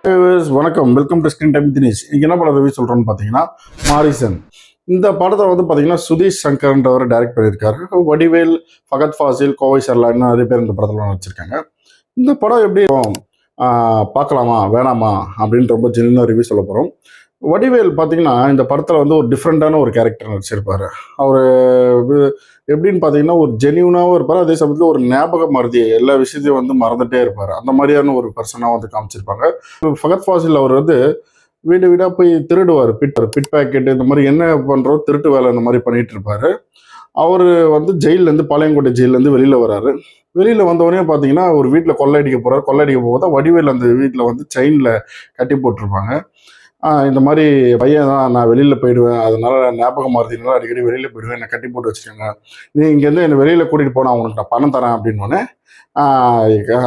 வணக்கம், welcome to screen time Dinesh. இன்னைக்கு என்ன படம் ரிவ்யூ சொல்கிறோன்னு பார்த்தீங்கன்னா மாரிசன். இந்த படத்தை வந்து பார்த்தீங்கன்னா சுதீஷ் சங்கர்ன்றவர் டைரக்ட் பண்ணியிருக்காரு. வடிவேல், ஃபகத் ஃபாசில், கோவை சரளா இன்னும் நிறைய பேர் இந்த படத்தில் நடிச்சிருக்காங்க. இந்த படம் எப்படி பார்க்கலாமா வேணாமா அப்படின்னு ரொம்ப ஜென்யூனாக ரிவ்யூ சொல்ல போகிறோம். வடிவேல் பார்த்தீங்கன்னா இந்த படத்தில் வந்து ஒரு டிஃப்ரெண்ட்டான ஒரு கேரக்டர் நடிச்சிருப்பார். அவர் எப்படின்னு பார்த்தீங்கன்னா ஒரு ஜென்யூனாகவும் இருப்பார், அதே சமயத்தில் ஒரு ஞாபக மறதி எல்லா விஷயத்தையும் வந்து மறந்துகிட்டே இருப்பார். அந்த மாதிரியான ஒரு பர்சனாக வந்து காமிச்சிருப்பாங்க. ஃபகத் ஃபாசில் அவர் வந்து வீடு வீடாக போய் திருடுவார். பிட் பேக்கெட் இந்த மாதிரி என்ன பண்ணுறோம் திருட்டு வேலை இந்த மாதிரி பண்ணிகிட்டு இருப்பார். அவர் வந்து ஜெயிலேருந்து பாளையங்கோட்டை ஜெயிலேருந்து வெளியில் வராரு. வெளியில் வந்தவொடனே பார்த்தீங்கன்னா ஒரு வீட்டில் கொள்ளையடிக்க போகிறார். கொள்ளையடிக்க போக வடிவேல் அந்த வீட்டில் வந்து செயினில் கட்டி போட்டிருப்பாங்க. இந்த மாதிரி பையன் தான், நான் வெளியில் போயிடுவேன், அதனால ஞாபகம் மறதினால அடிக்கடி வெளியில் போயிடுவேன், என்னை கட்டி போட்டு வச்சுக்கோங்க, நீ இங்கேருந்து என்னை வெளியில் கூட்டிகிட்டு போனால் அவங்களுக்கு நான் பணம் தரேன் அப்படின்னோடனே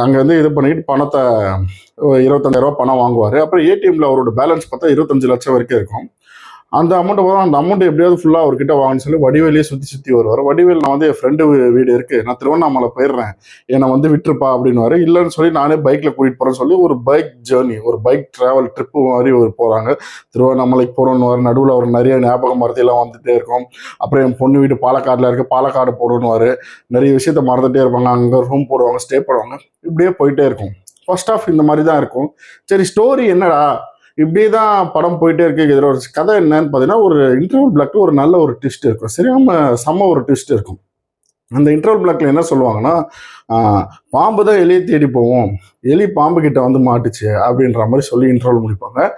அங்கேருந்து இது பண்ணிக்கிட்டு பணத்தை 25,000 பணம் வாங்குவார். அப்புறம் ஏடிஎம்மில் அவரோட பேலன்ஸ் பார்த்தா 25 லட்சம் வரைக்கும் இருக்கும். அந்த அமௌண்ட் எப்படியாவது ஃபுல்லாக அவர்கிட்ட வாங்கன்னு சொல்லி வடிவேலையே சுற்றி வருவார். வடிவேல், நான் வந்து என் ஃப்ரெண்டு வீடு இருக்குது, நான் திருவண்ணாமலை போயிடுறேன், என்னை வந்து விட்டுருப்பா அப்படின்னுவார். இல்லைன்னு சொல்லி நானே பைக்கில் கூட்டிகிட்டு போகிறேன்னு சொல்லி ஒரு பைக் ஜேர்னி, ஒரு பைக் ட்ராவல் ட்ரிப்பு மாதிரி ஒரு போகிறாங்க. திருவண்ணாமலைக்கு போகிறோன்னுவார். நடுவில் அவர் நிறைய ஞாபக மறதியெல்லாம் வந்துகிட்டே இருக்கும். அப்புறம் என் பொண்ணு வீடு பாலக்காடில் இருக்குது, பாலக்காடு போடணுவார். நிறைய விஷயத்த மறந்துகிட்டே இருப்பாங்க. அங்கே ரூம் போடுவாங்க, ஸ்டே பண்ணுவாங்க. இப்படியே போயிட்டே இருக்கும். ஃபர்ஸ்ட் ஆஃப் இந்த மாதிரி தான் இருக்கும். சரி, ஸ்டோரி என்னடா இப்படியே தான் படம் போயிட்டே இருக்கு. இதில் ஒரு கதை என்னன்னு பார்த்தீங்கன்னா, ஒரு இன்டர்வல் பிளாக்ல ஒரு நல்ல ஒரு ட்விஸ்ட் இருக்கும். சரியாம செம்ம ஒரு ட்விஸ்ட் இருக்கும். அந்த இன்டர்வல் பிளாக்ல என்ன சொல்லுவாங்கன்னா, பாம்பு தான் எலியை தேடி போவோம், எலி பாம்பு கிட்ட வந்து மாட்டுச்சு அப்படின்ற மாதிரி சொல்லி இன்டர்வல் முடிப்பாங்க.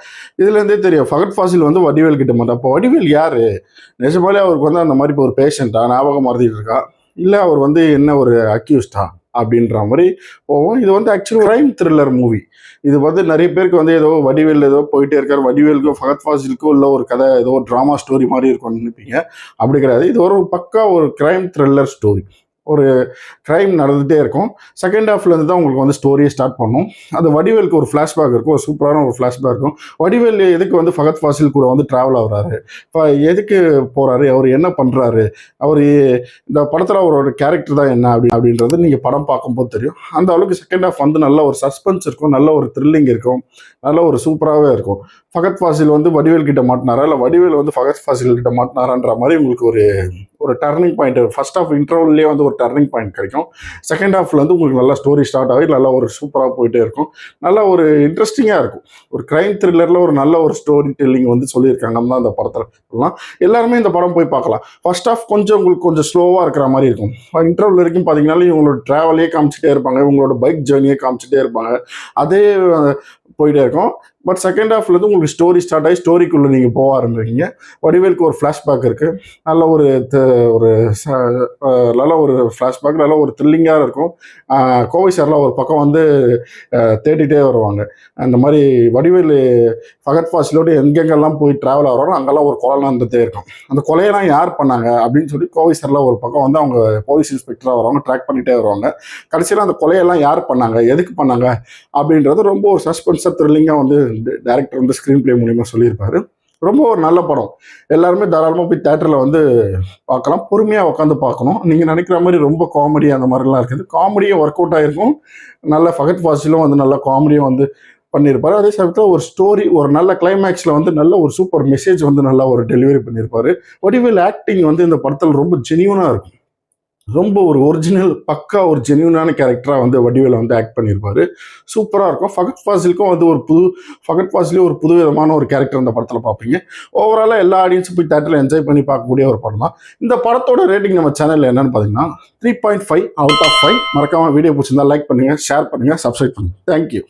இதுலேருந்தே தெரியும் ஃபகத் ஃபாசில் வந்து வடிவேல் கிட்ட மாட்டா. அப்போ வடிவேல் யாரு? நிஜமாலே அவருக்கு வந்து அந்த மாதிரி இப்போ ஒரு பேஷண்டா, ஞாபகம் மறந்துட்டு இருக்கா, இல்லை அவர் வந்து என்ன ஒரு அக்யூஸ்டா அப்படின்ற மாதிரி போவோம். இது வந்து ஆக்சுவலி கிரைம் த்ரில்லர் மூவி. இது வந்து நிறைய பேருக்கு வந்து ஏதோ வடிவேல் ஏதோ போயிட்டே இருக்காரு, வடிவேலுக்கும் ஃபகத் ஃபாசிலுக்கும் இல்லை ஒரு கதை, ஏதோ ஒரு ட்ராமா ஸ்டோரி மாதிரி இருக்கும்னு நினைப்பீங்க. அப்படி கிடையாது. இது ஒரு பக்கா ஒரு கிரைம் த்ரில்லர் ஸ்டோரி. ஒரு கிரைம் நடந்துகிட்டே இருக்கும். செகண்ட் ஹாஃப்லேருந்து தான் உங்களுக்கு வந்து ஸ்டோரியை ஸ்டார்ட் பண்ணும். அது வடிவேலுக்கு ஒரு ஃப்ளாஷ்பேக் இருக்கும், ஒரு சூப்பரான ஒரு ஃப்ளாஷ்பேக் இருக்கும். வடிவேல் எதுக்கு வந்து ஃபகத் ஃபாசில் கூட வந்து ட்ராவல் ஆகுறாரு, இப்போ எதுக்கு போகிறாரு, அவர் என்ன பண்ணுறாரு, அவர் இந்த படத்தில் அவரோட கேரக்டர் தான் என்ன அப்படின்றது நீங்கள் படம் பார்க்கும்போது தெரியும். அந்த அளவுக்கு செகண்ட் ஹாஃப் வந்து நல்ல ஒரு சஸ்பென்ஸ் இருக்கும், நல்ல ஒரு த்ரில்லிங் இருக்கும், நல்ல ஒரு சூப்பராகவே இருக்கும். ஃபகத் ஃபாசில் வந்து வடிவேல் கிட்ட மாட்டினாரா, இல்லை வடிவேல் வந்து ஃபகத் ஃபாசில் கிட்ட மாட்டினாரான்ற மாதிரி உங்களுக்கு ஒரு டர்னிங் பாயிண்ட் ஃபர்ஸ்ட் ஆஃப் இன்டர்வல்லே வந்து ஒரு டர்னிங் பாயிண்ட் கிடைக்கும். செகண்ட் ஹாஃப்ல வந்து உங்களுக்கு நல்லா ஸ்டோரி ஸ்டார்ட் ஆகி நல்லா ஒரு சூப்பராக போயிட்டே இருக்கும். நல்லா ஒரு இன்ட்ரெஸ்டிங்காக இருக்கும். ஒரு கிரைம் த்ரில்லரில் ஒரு நல்ல ஒரு ஸ்டோரி டெல்லிங் வந்து சொல்லியிருக்காங்கன்னு தான் அந்த படத்தில் சொல்லலாம். எல்லாருமே இந்த படம் போய் பார்க்கலாம். ஃபர்ஸ்ட் ஆஃப் உங்களுக்கு கொஞ்சம் ஸ்லோவாக இருக்கிற மாதிரி இருக்கும். இன்டர்வல் வரைக்கும் பார்த்தீங்கன்னா இவங்களோட ட்ராவலே காமிச்சிட்டே இருப்பாங்க, இவங்களோட பைக் ஜேர்னியே காமிச்சிட்டே இருப்பாங்க, அதே போயிட்டே இருக்கும். பட் செகண்ட் ஹாஃப்லேருந்து உங்களுக்கு ஸ்டோரி ஸ்டார்ட் ஆகி ஸ்டோரிக்குள்ளே நீங்கள் போக ஆரம்பிக்கிறீங்க. வடிவேலுக்கு ஒரு ஃப்ளாஷ்பேக் இருக்குது, நல்ல ஒரு நல்ல ஒரு ஃப்ளாஷ்பேக், நல்ல ஒரு த்ரில்லிங்காக இருக்கும். கோவை சார்லாம் ஒரு பக்கம் வந்து தேடிட்டே வருவாங்க. அந்த மாதிரி வடிவேல் ஃபகத் ஃபாசிலோடு எங்கெங்கெல்லாம் போய் ட்ராவல் ஆகிறாரோ அங்கெல்லாம் ஒரு கொலை நடந்துகிட்டே இருக்கும். அந்த கொலையெல்லாம் யார் பண்ணாங்க அப்படின்னு சொல்லி கோவை சார்லாம் ஒரு பக்கம் வந்து அவங்க போலீஸ் இன்ஸ்பெக்டராக வருவாங்க, ட்ராக் பண்ணிகிட்டே வருவாங்க. கடைசியில் அந்த கொலையெல்லாம் யார் பண்ணாங்க, எதுக்கு பண்ணாங்க அப்படின்றது ரொம்ப ஒரு சஸ்பென்ஸாக த்ரில்லிங்காக வந்து டைரக்டர் வந்து ஸ்க்ரீன் பிளே மூலிமா சொல்லியிருப்பாரு. ரொம்ப ஒரு நல்ல படம். எல்லாருமே தாராளமாக போய் தேட்டரில் வந்து பார்க்கலாம். பொறுமையாக உட்காந்து பார்க்கணும். நீங்கள் நினைக்கிற மாதிரி ரொம்ப காமெடி அந்த மாதிரிலாம் இருக்குது. காமெடியும் ஒர்க் அவுட் ஆகிருக்கும். நல்ல ஃபகத் ஃபாசிலும் வந்து நல்ல காமெடியும் வந்து பண்ணியிருப்பாரு. அதே சமயத்தில் ஒரு ஸ்டோரி, ஒரு நல்ல கிளைமேக்ஸில் வந்து நல்ல ஒரு சூப்பர் மெசேஜ் வந்து நல்லா ஒரு டெலிவரி பண்ணியிருப்பாரு. வடிவேல் ஆக்டிங் வந்து இந்த படத்தில் ரொம்ப ஜெனியூனாக இருக்கும். ரொம்ப ஒரு ஒரிஜினல் பக்கா ஒரு ஜென்யூனான கேரக்டராக வந்து வடிவேல வந்து ஆக்ட் பண்ணியிருப்பாரு. சூப்பராக இருக்கும். ஃபகத் ஃபாசிலுக்கும் வந்து ஃபகத் ஃபாசிலே ஒரு புது விதமான ஒரு கேரக்டர் இந்த படத்தில் பார்ப்பீங்க. ஓவராலாக எல்லா ஆடியன்ஸும் போய் தேட்டரில் என்ஜாய் பண்ணி பார்க்கக்கூடிய ஒரு படம் தான். இந்த படத்தோட ரேட்டிங் நம்ம சேனலில் என்னன்னு பார்த்தீங்கன்னா 3.5 out of 5. மறக்காமல் வீடியோ பிடிச்சிருந்தா லைக் பண்ணுங்கள், ஷேர் பண்ணுங்கள், சப்ஸ்கிரைப் பண்ணுங்கள். தேங்க்யூ.